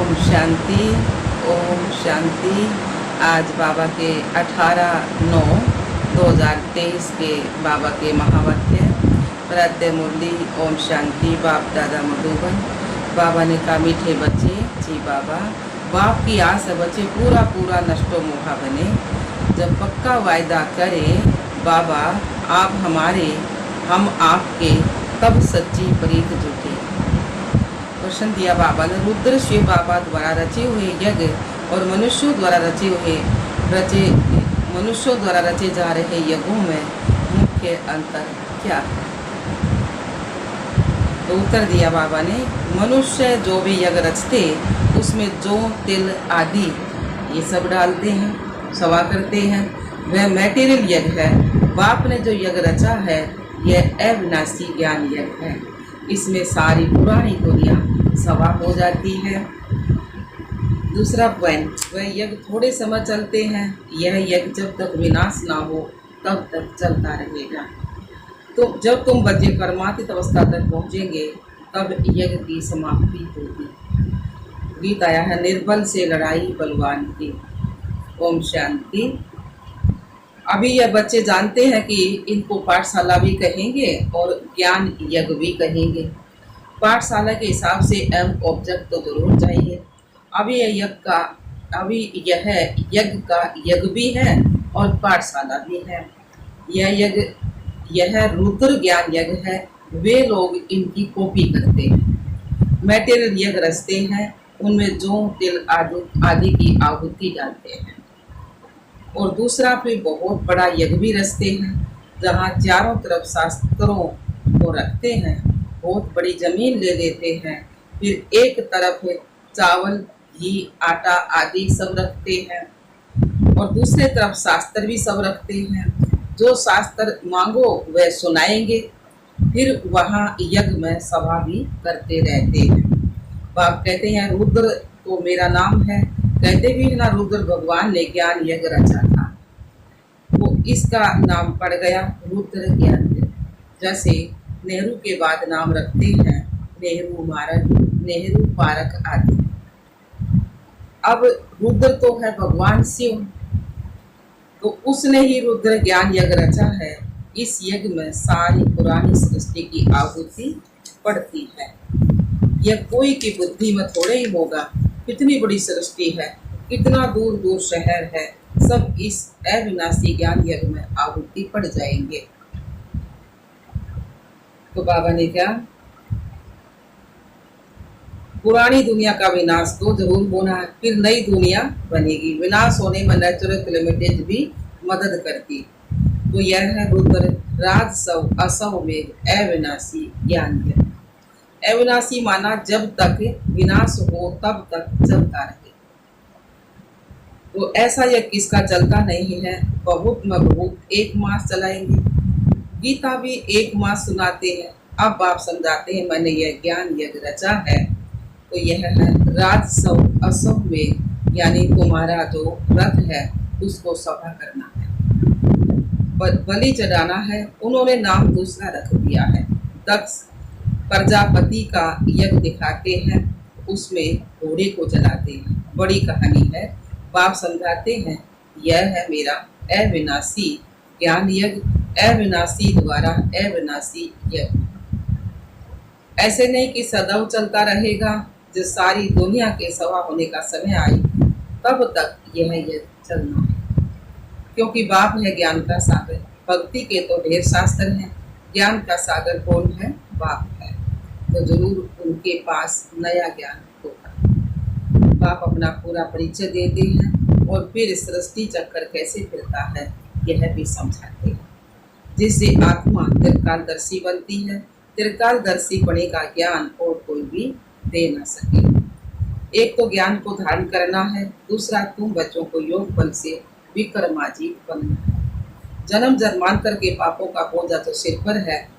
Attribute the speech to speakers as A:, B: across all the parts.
A: ओम शांति। ओम शांति। आज बाबा के 18/9/2023 के बाबा के महावाक्य प्रातः मुरली। ओम शांति। बाप दादा मधुबन। बाबा ने कहा, मीठे बच्चे, जी बाबा, बाप की आस है बच्चे, पूरा पूरा नष्टो मोहा बने। जब पक्का वायदा करे बाबा, आप हमारे, हम आपके, तब सच्ची प्रीत जुटे। प्रश्न दिया बाबा ने, रुद्र शिव बाबा द्वारा रचे हुए यज्ञ और मनुष्यों द्वारा रचे जा रहे यज्ञों में मुख्य अंतर क्या है? तो उत्तर दिया बाबा ने, मनुष्य जो भी यज्ञ रचते उसमें जौ तिल आदि ये सब डालते हैं, सवा करते हैं, वह मैटेरियल यज्ञ है। बाप ने जो यज्ञ रचा है यह अविनाशी ज्ञान यज्ञ है। इसमें सारी पुरानी दुनिया सवा हो जाती है। दूसरा पॉइंट, वह यज्ञ थोड़े समय चलते हैं। यह यज्ञ जब तक विनाश ना हो तब तक चलता रहेगा। तो जब तुम बच्चे कर्मातीत अवस्था तक पहुँचेंगे तब यज्ञ की समाप्ति होगी। गीत आया है, निर्बल से लड़ाई बलवान की। ओम शांति। अभी यह बच्चे जानते हैं कि इनको पाठशाला भी कहेंगे और ज्ञान यज्ञ भी कहेंगे। पाठशाला के हिसाब से एम ऑब्जेक्ट तो जरूर चाहिए। अभी यह यज्ञ का यज्ञ भी है और पाठशाला भी है। यह रुद्र ज्ञान यज्ञ है। वे लोग इनकी कॉपी करते हैं। मैटेरियल यज्ञ रचते हैं, उनमें जौ तिल आदि की आहुति डालते हैं। और दूसरा फिर बहुत बड़ा यज्ञ भी रचते हैं, जहाँ चारों तरफ शास्त्रों को रखते हैं। बहुत बड़ी जमीन ले लेते हैं, फिर एक तरफ चावल, घी, आटा आदि सब रखते हैं और दूसरे तरफ शास्त्र भी सब रखते हैं। जो शास्त्र मांगो वह सुनाएंगे। फिर वहाँ यज्ञ में सभा भी करते रहते हैं। बाप कहते हैं, रुद्र तो मेरा नाम है। कहते भी ना, रुद्र भगवान ने ज्ञान यज्ञ रचा था, तो इसका नाम पड़ गया रुद्र ज्ञान यज्ञ। जैसे नेहरू के बाद नाम रखते हैं नेहरू मारक, नेहरू पारक आदि। अब रुद्र तो है भगवान शिव, तो उसने ही रुद्र ज्ञान यज्ञ रचा है। इस यज्ञ में सारी पुरानी सृष्टि की आहुति पड़ती है। यह कोई की बुद्धि में थोड़े ही होगा। कितनी बड़ी सृष्टि है, कितना दूर दूर शहर है, सब इस अविनाशी ज्ञान यज्ञ में आहुति पड़ जाएंगे। तो बाबा ने क्या, पुरानी दुनिया का विनाश तो जरूर होना है, फिर नई दुनिया बनेगी। विनाश होने में नेचुरल क्लेमिटेज भी मदद करती। तो यह है रुद्र राजसव असव में अविनाशी ज्ञान यज्ञ। अविनाशी माना जब तक विनाश हो तब तक चलता रहे। तो ऐसा यह किसका चलता नहीं है। बहुत में बहुत 1 मास चलाएंगे। गीता भी 1 मास सुनाते हैं। अब बाप समझाते हैं, मैंने यह ज्ञान यज्ञ रचा है। तो यह है राजसव असव में, यानी तुम्हारा जो रथ है उसको सभा करना है, बलि चढ़ाना है। उन्होंने नाम दूसरा रख दिया है। दक्ष प्रजापति का यज्ञ दिखाते हैं, उसमें घोड़े को जलाते हैं। बड़ी कहानी है। बाप समझाते हैं, यह है मेरा अविनाशी ज्ञान यज्ञ, अविनाशी द्वारा अविनाशी यज्ञ। ऐसे नहीं कि सदैव चलता रहेगा। जब सारी दुनिया के सवा होने का समय आए तब तक यह यज्ञ चलना है। क्योंकि बाप है ज्ञान का सागर। भक्ति के तो ढेर शास्त्र हैं, ज्ञान का सागर कौन है? बाप है। तो जरूर उनके पास नया ज्ञान होगा। बाप अपना पूरा परिचय देते हैं और फिर सृष्टि चक्कर कैसे फिरता है यह भी समझाते हैं, जिससे आत्मा त्रिकालदर्शी बनती है। त्रिकालदर्शी पणे का ज्ञान और कोई भी दे ना सके। एक तो ज्ञान को धारण करना है, दूसरा तुम बच्चों को योग बल से विक्रमाजीत बनना है। जन्म जन्मांतर के पापों का बोझा तो सिर पर है,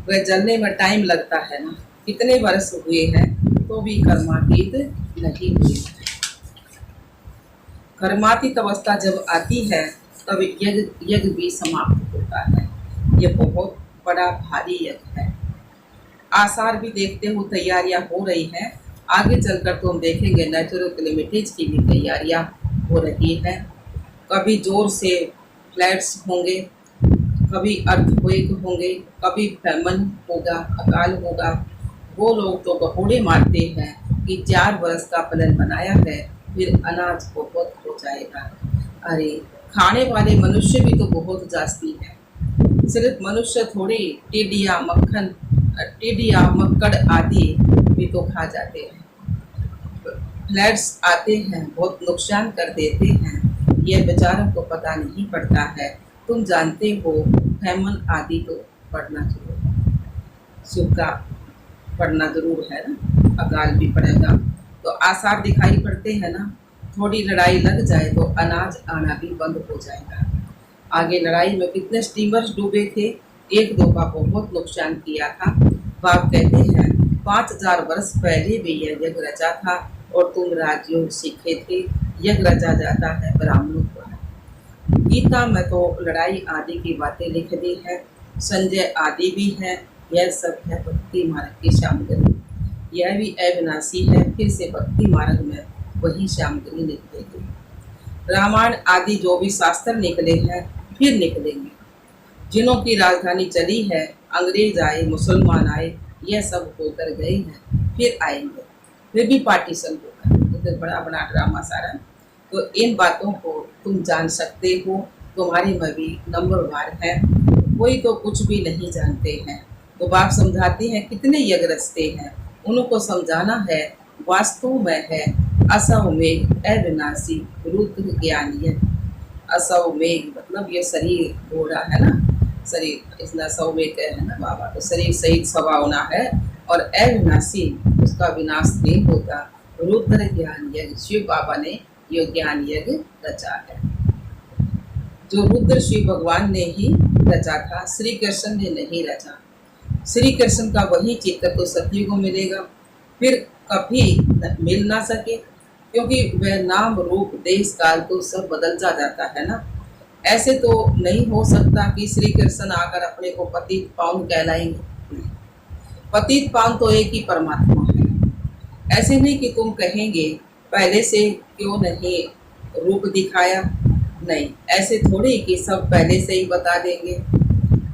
A: वह जलने में टाइम लगता है ना। कितने वर्ष हुए हैं तो भी कर्मातीत नहीं हुए। कर्मातीत अवस्था जब आती है तब यज्ञ भी समाप्त होता है। यह बहुत बड़ा भारी यज्ञ है। आसार भी देखते हो तैयारियां हो रही हैं। आगे चलकर तो हम देखेंगे नेचुरल कैलेमिटीज की भी तैयारियां हो रही है। कभी जोर से फ्लड्स होंगे, कभी अर्थक्वेक होंगे, कभी फैमन होगा, अकाल होगा। वो लोग तो बकोड़े मारते हैं कि 4 वर्ष का प्लान बनाया है, फिर अनाज बहुत हो जाएगा। अरे, खाने वाले मनुष्य भी तो बहुत जास्ती है। सिर्फ मनुष्य थोड़ी, टिड्डिया मक्कड़ आदि भी तो खा जाते हैं। फ्लड्स आते हैं, बहुत नुकसान कर देते हैं। यह बेचारों को पता नहीं पड़ता है। तुम जानते हो फैमन आदि तो पड़ना जरूर, सूखा पड़ना जरूर है ना, अकाल भी पड़ेगा। तो आसार दिखाई पड़ते हैं ना। थोड़ी लड़ाई लग जाए तो अनाज आना भी बंद हो जाएगा। आगे लड़ाई में कितने स्टीमर्स डूबे थे, 1-2 का बहुत नुकसान किया था। बाप कहते हैं 5000 वर्ष पहले भी यह यज्ञ रचा था और तुम राजयोग सीखे थे। यज्ञ रचा जाता है ब्राह्मणों द्वारा। गीता में तो लड़ाई आदि की बातें लिख दी है, संजय आदि भी है। यह सब है भक्ति मार्ग की सामग्री। यह भी अविनाशी है, फिर से भक्ति मार्ग में वही सामग्री निकलेगी। रामायण आदि जो भी शास्त्र निकले हैं फिर निकलेंगे। जिनों की राजधानी चली है, अंग्रेज आए, मुसलमान आए, यह सब होकर गए हैं, फिर आएंगे, फिर भी पार्टीशन होगा। तो बड़ा बड़ा ड्रामा सारा। तो इन बातों को तुम जान सकते हो, तुम्हारी में भी नंबरवार है। कोई तो कुछ भी नहीं जानते हैं। तो बाप समझाते हैं कितने यज्ञ रचते हैं, उनको समझाना है। वास्तव में है असव मेघ अविनाशी रुद्र ज्ञानीय। असव मेघ मतलब ये शरीर घोड़ा है ना, शरीर इसलिए सौ में है ना बाबा, तो शरीर सहित स्वभावना है और अविनाशी, उसका विनाश नहीं होता। रुद्र ज्ञान यज्ञ, शिव बाबा ने ये ज्ञान यज्ञ रचा है। जो रुद्र शिव भगवान ने ही रचा था, श्री कृष्ण ने नहीं रचा। श्री कृष्ण का वही चित्र तो सतयुग को मिलेगा, फिर कभी मिल ना सके, क्योंकि वह नाम रूप देश काल तो सब बदलता जाता है ना। ऐसे तो नहीं हो सकता कि श्री कृष्ण आकर अपने को पतित पावन कहलाएंगे। पतित पावन तो एक ही परमात्मा है। ऐसे नहीं कि तुम कहेंगे पहले से क्यों नहीं रूप दिखाया, नहीं, ऐसे थोड़ी कि सब पहले से ही बता देंगे।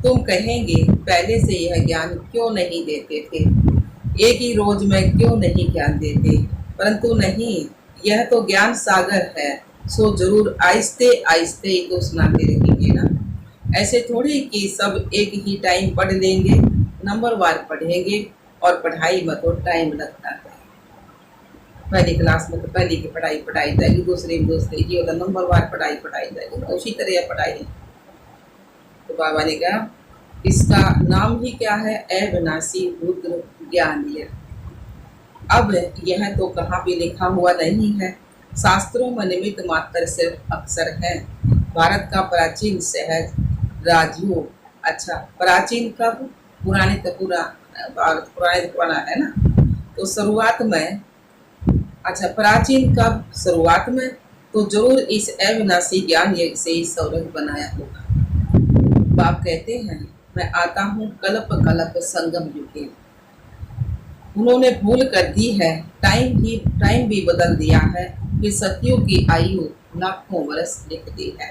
A: तुम कहेंगे पहले से यह ज्ञान क्यों नहीं देते थे, एक ही रोज में क्यों नहीं ज्ञान देते, परंतु नहीं, यह तो ज्ञान सागर है, सो जरूर आहिस्ते आहिस्ते ही तो सुनाते रहेंगे ना। ऐसे थोड़ी कि सब एक ही टाइम पढ़ लेंगे, नंबरवार पढ़ेंगे, और पढ़ाई में तो टाइम लगता है। पहली क्लास में तो पहली की पढ़ाई जाएगी, दूसरी में दूसरी की, और नंबरवार पढ़ाई जाएगी, उसी तरह पढ़ाई। तो बाबा ने कहा इसका नाम ही क्या है, अविनाशी रुद्र ज्ञान यज्ञ। अब यह तो कहाँ भी लिखा हुआ नहीं है, शास्त्रों में निमित्त मात्र सिर्फ अक्षर है। भारत का प्राचीन सहज राजयोग, अच्छा प्राचीन कब, पुराने तो पुराने तो पुराना है ना। तो शुरुआत में, अच्छा प्राचीन कब, शुरुआत में, तो जरूर इस अविनाशी ज्ञान यज्ञ से ही सौरभ बनाया होगा। बाप कहते हैं मैं आता हूँ कल्प कल्प संगम युगे। उन्होंने भूल कर दी है, टाइम भी बदल दिया है, फिर सतियों की आयु लाखों वर्ष लिख दी है।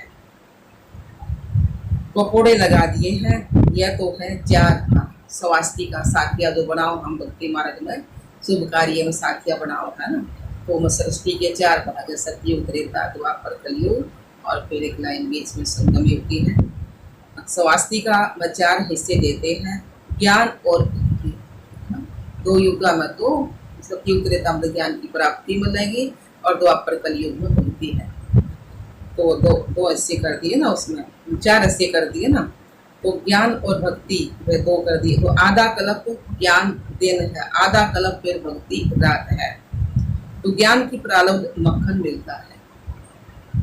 A: पकोड़े लगा दिए हैं। यह तो है 4 स्वास्तिका साखिया जो बनाओ हम भक्ति मार्ग में, शुभ कार्य में साखिया बनाओ है ना। तो सृष्टि के 4 भाग, सतयुग, त्रेता, द्वापर, कलयुग, और फिर एक लाइन बीच में संगम युग की है। स्वास्तिका में 4 हिस्से देते हैं, ज्ञान और भक्ति। 2 युग में तो सतयुग, त्रेता में ज्ञान की प्राप्ति मिलेगी, और द्वापर कलयुग में भक्ति है। तो दो हिस्से कर दिए ना, उसमें 4 हिस्से कर दिए ना। तो ज्ञान और भक्ति वे 2 कर दिए। तो आधा कल्प ज्ञान दिन है, आधा कल्प फिर भक्ति रात है। तो ज्ञान की प्रारब्ध मक्खन मिलता है,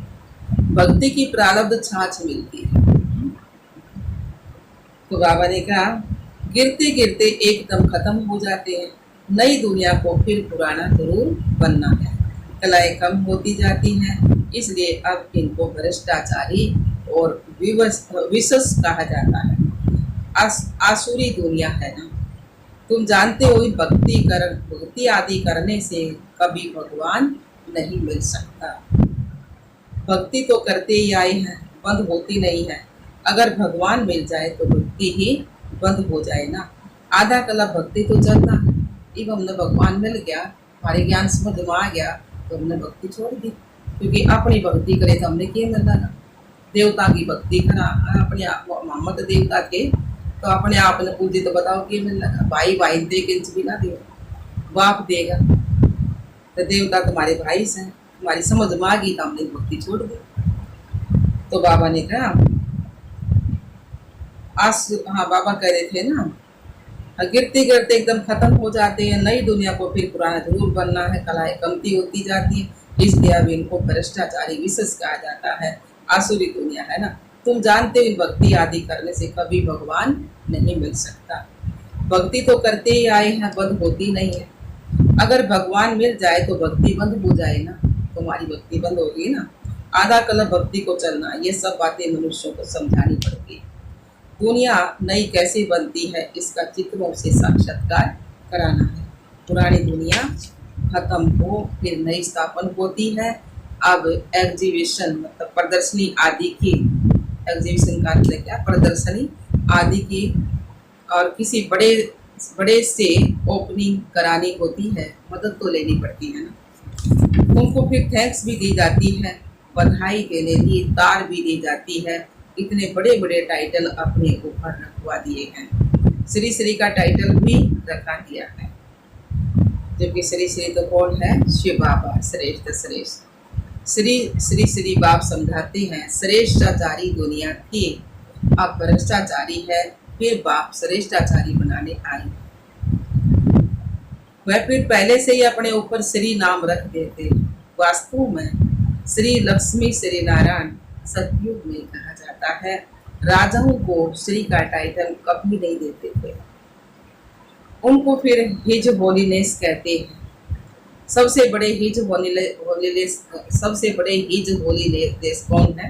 A: भक्ति की प्रारब्ध छाछ मिलती है। तो बाबा ने कहा गिरते गिरते एकदम खत्म हो जाते हैं, नई दुनिया को फिर पुराना जरूर बनना है। कलाएं कम होती जाती हैं, इसलिए अब इनको भ्रष्टाचारी और विवश कहा जाता है। आसुरी दुनिया है ना। तुम जानते हो भक्ति आदि करने से कभी भगवान नहीं मिल सकता। भक्ति तो करते ही आए हैं, बंद होती नहीं है। अगर भगवान मिल जाए तो भक्ति ही बंद हो जाए ना। आधा कला भक्ति तो चलना है। जब हमने भगवान मिल गया, हमारे ज्ञान समझ में आ गया, तो हमने भक्ति छोड़ दी। क्योंकि अपनी भक्ति करे तो हमने क्या मिलना ना। देवता की भक्ति करा अपने आप मोहम्मद देवता के, तो अपने आप ने पूजी तो बताओ क्या मिलना था। भाई भाई दे के भी ना दे, बाप देगा तो देवता तुम्हारे भाई से। तुम्हारी समझ में आ गई तो हमने भक्ति छोड़ दी। तो बाबा ने कहा हाँ बाबा कह रहे थे ना, गिरते गिरते एकदम खत्म हो जाते हैं। नई दुनिया को फिर पुराना जरूर बनना है। कलाएं कमती होती जाती है, इसलिए अब इनको भ्रष्टाचारी विशेष कहा जाता है। आसुरी दुनिया है ना। तुम जानते हो भक्ति आदि करने से कभी भगवान नहीं मिल सकता। भक्ति तो करते ही आए हैं, बंद होती नहीं है। अगर भगवान मिल जाए तो भक्ति बंद हो जाए ना। तुम्हारी भक्ति बंद होगी ना। आधा कलम भक्ति को चलना, ये सब बातें मनुष्यों को समझानी पड़ती है। दुनिया नई कैसे बनती है इसका चित्रों से साक्षात्कार कराना है। पुरानी दुनिया खत्म हो फिर नई स्थापन होती है। अब एग्जीबिशन मतलब प्रदर्शनी आदि की, एग्जीबिशन का मतलब क्या, प्रदर्शनी आदि की और किसी बड़े बड़े से ओपनिंग करानी होती है। मदद तो लेनी पड़ती है ना। उनको फिर थैंक्स भी दी जाती है, बधाई देने की तार भी दी जाती है। इतने बड़े बड़े टाइटल अपने ऊपर रखवा दिए हैं। श्री श्री का टाइटल भी रखा दिया है। जबकि श्री श्री तो कौन है? शिव बाबा, श्रेष्ठ श्रेष्ठ। श्री श्री श्री बाप समझाते हैं श्रेष्ठाचारी दुनिया थी, अब भ्रष्टाचारी है, फिर बाप श्रेष्ठाचारी बनाने आए। वह फिर पहले से ही अपने ऊपर श्री नाम रख देते। वास्तव में श्री लक्ष्मी श्री नारायण सतयुग में कहा जाता है। राजाओं को श्री का टाइटल कभी नहीं देते थे। उनको फिर हिज होलीनेस कहते हैं। सबसे बड़े हिज होलीनेस कौन है?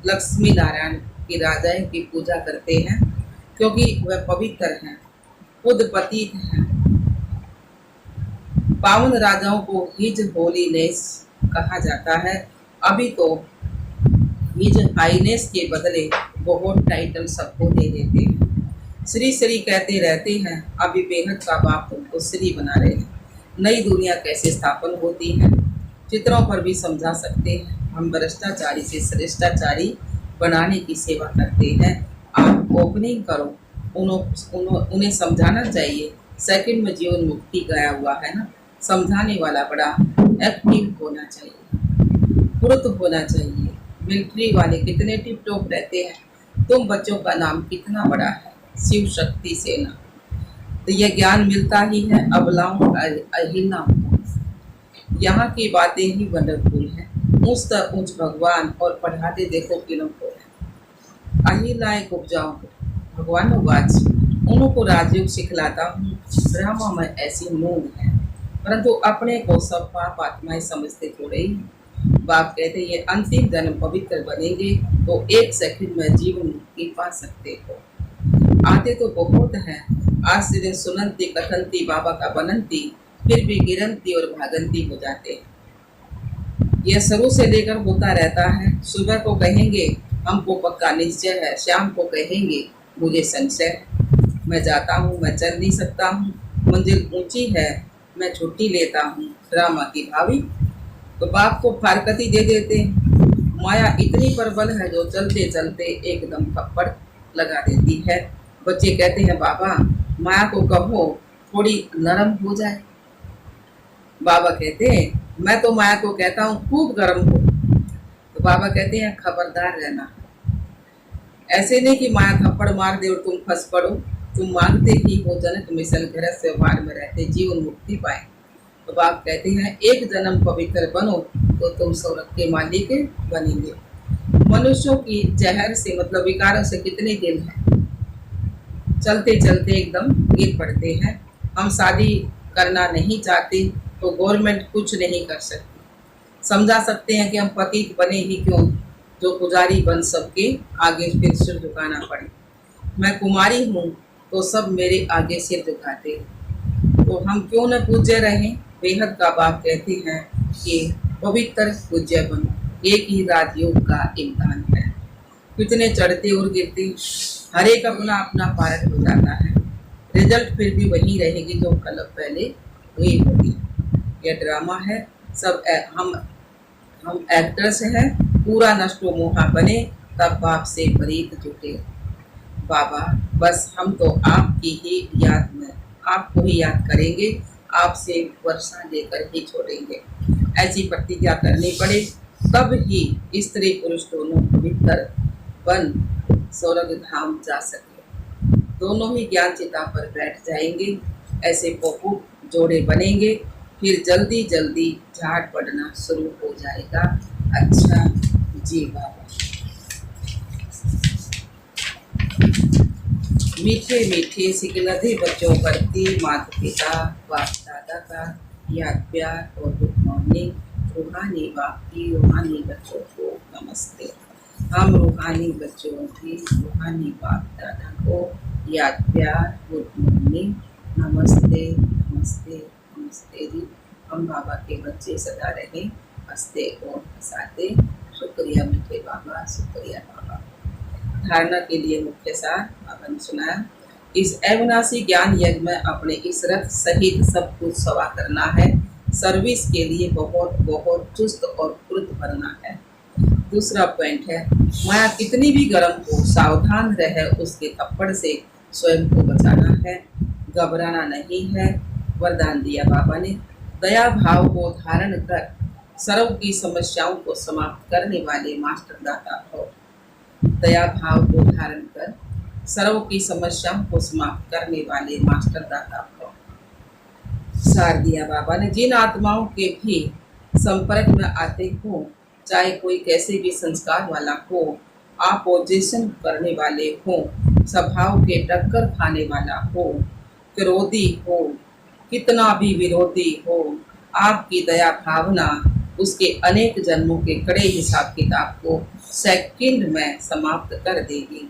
A: लक्ष्मी नारायण की राजाएं की पूजा करते हैं, क्योंकि वह पवित्र हैं, खुद पतित हैं। पावन राजाओं को हिज होलीनेस कहा जाता है। अभी तो हिज हाईनेस के बदले बहुत टाइटल सबको दे देते हैं। श्री श्री कहते रहते हैं। अभी बेहद का बाप तुमको श्री बना रहे हैं। नई दुनिया कैसे स्थापन होती है चित्रों पर भी समझा सकते हैं। हम भ्रष्टाचारी से श्रेष्ठाचारी बनाने की सेवा करते हैं। आप ओपनिंग करो, उन्हें समझाना चाहिए। सेकंड में जीवन मुक्ति गया हुआ है ना। समझाने वाला बड़ा एक्टिव होना चाहिए, फुर्त होना चाहिए। मिलिट्री वाले कितने टिप टॉप रहते हैं। तुम बच्चों का नाम कितना बड़ा है, शिव शक्ति सेना। तो यह ज्ञान मिलता ही है अबलाओं अहिलाओं को। यहाँ की बातें ही वंडरफुल हैं। ऊंच तक ऊंच भगवान और पढ़ाते देखो किलों को है। अहिलाएं उपजाओ भगवान वाच, उनको राजयोग सिखलाता हूँ। ब्रह्मा में ऐसी मूंग है, परंतु अपने को सब पाप आत्माएं समझते थोड़े ही। बाप कहते ये अंतिम जन्म पवित्र बनेंगे तो 1 सेकंड में जीवन मुक्ति पा सकते हो। आते तो बहुत हैं। आज से दिन सुनंती कथनती बाबा का बनंती, फिर भी गिरंती और भागंती हो जाते हैं। यह शुरू से लेकर होता रहता है। सुबह को कहेंगे हमको पक्का निश्चय है, शाम को कहेंगे मुझे संशय, मैं जाता हूँ, मैं चल नहीं सकता हूँ, मंजिल ऊंची है, मैं छुट्टी लेता हूँ, ड्रामा की भावी। तो बाप को फारकती दे देते। माया इतनी प्रबल है जो चलते चलते एकदम थप्पड़ लगा देती है। बच्चे कहते हैं बाबा माया को कहो थोड़ी नरम हो जाए। बाबा कहते हैं मैं तो माया को कहता हूँ खूब गर्म हो। तो बाबा कहते हैं खबरदार रहना। ऐसे नहीं कि माया थप्पड़ मार दे और तुम फंस पड़ो। तुम मांगते ही हो जनक मिशन घर से व्यवहार में रहते जीवन मुक्ति पाए। तो बाप कहते हैं 1 जन्म पवित्र बनो तो तुम स्वर्ग के मालिक बनेंगे। मनुष्यों की जहर से मतलब विकारों से कितने दिन हैं, चलते चलते एकदम गिर पड़ते हैं। हम शादी करना नहीं चाहते तो गवर्नमेंट कुछ नहीं कर सकती। समझा सकते हैं कि हम पतित बने ही क्यों, जो पुजारी बन सबके आगे फिर सिर झुकाना पड़े। मैं कुमारी हूँ तो सब मेरे आगे सिर झुकाते। तो हम क्यों न पूज्य रहें। बेहद का बाप कहते हैं कि पवित्र पूज्य बनो, एक ही राजयोग का इम्तिहान है। कितने चढ़ते और गिरते, हर एक अपना अपना पार्ट हो जाता है। रिजल्ट फिर भी वही रहेगी जो कल पहले हुई होगी। यह ड्रामा है। हम एक्टर्स हैं। पूरा नष्टो मोहा बने, तब बाप से प्रीत जुटे। बाबा बस हम तो आपकी ही याद में आपको ही याद करेंगे, आपसे वर्षा लेकर ही छोड़ेंगे। ऐसी प्रतिज्ञा करनी पड़े, तब ही स्त्री पुरुष दोनों पवित्र बन स्वर्ग धाम जा सके। दोनों ही ज्ञान चिता पर बैठ जाएंगे। ऐसे बहुत जोड़े बनेंगे, फिर जल्दी जल्दी झाड़ पड़ना शुरू हो जाएगा। अच्छा जी बाबा। मीठे मीठे सिकलधे बच्चों प्रति माता पिता बाप दादा का याद प्यार और गुड मॉर्निंग। रूहानी बाप की रूहानी बच्चों को नमस्ते। हम रूहानी बच्चों की रूहानी बाप दादा को याद प्यार गुड मॉर्निंग नमस्ते नमस्ते नमस्ते जी। हम बाबा के बच्चे सदा रहे हंसते और हंसाते। शुक्रिया मीठे बाबा, शुक्रिया बाबा। धारणा के लिए मुख्य सार बाबा ने सुनाया। इस अविनाशी ज्ञान यज्ञ में अपने इस रथ सहित सब कुछ सवा करना है। सर्विस के लिए बहुत बहुत चुस्त और फुर्त भरना है। दूसरा पॉइंट है, माया कितनी भी गर्म हो, सावधान रहे उसके थप्पड़ से स्वयं को बचाना है, घबराना नहीं है। वरदान दिया बाबा ने, दया भाव को धारण कर सर्व की समस्याओं को समाप्त करने वाले मास्टर दाता हो। दया भाव को धारण कर सर्व की समस्याओं को समाप्त करने वाले मास्टर दाता हो। सार दिया बाबा ने, जिन आत्माओं के भी संपर्क में आते हो, चाहे कोई कैसे भी संस्कार वाला हो, अपोजिशन करने वाले हो, स्वभाव के टक्कर खाने वाला हो, क्रोधी हो, कितना भी विरोधी हो, आपकी दया भावना उसके अनेक जन्मों के कड़े हिसाब किताब को सेकंड में समाप्त कर देगी।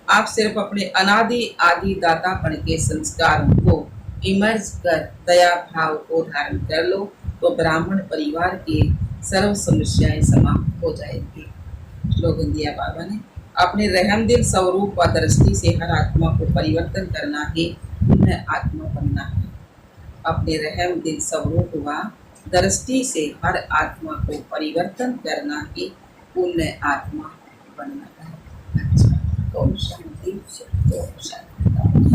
A: आप सिर्फ अपने अनादि आदि दातापन के संस्कारों को इमर्ज कर दया भाव को धारण कर लो, तो ब्राह्मण परिवार की सर्व समस्याएं समाप्त हो जाएंगी। स्लोगन दिया बाबा ने, अपने रहमदिल स्वरूप व दृष्टि से हर आत्मा को परिवर्तन करना ही पुण्य आत्मा बनना है। अपने रहमदिल स्वरूप व दृष्टि से हर आत्मा को परिवर्तन करना ही पुण्य आत्मा बनना है। अच्छा, ओम शांति, ओम शांति।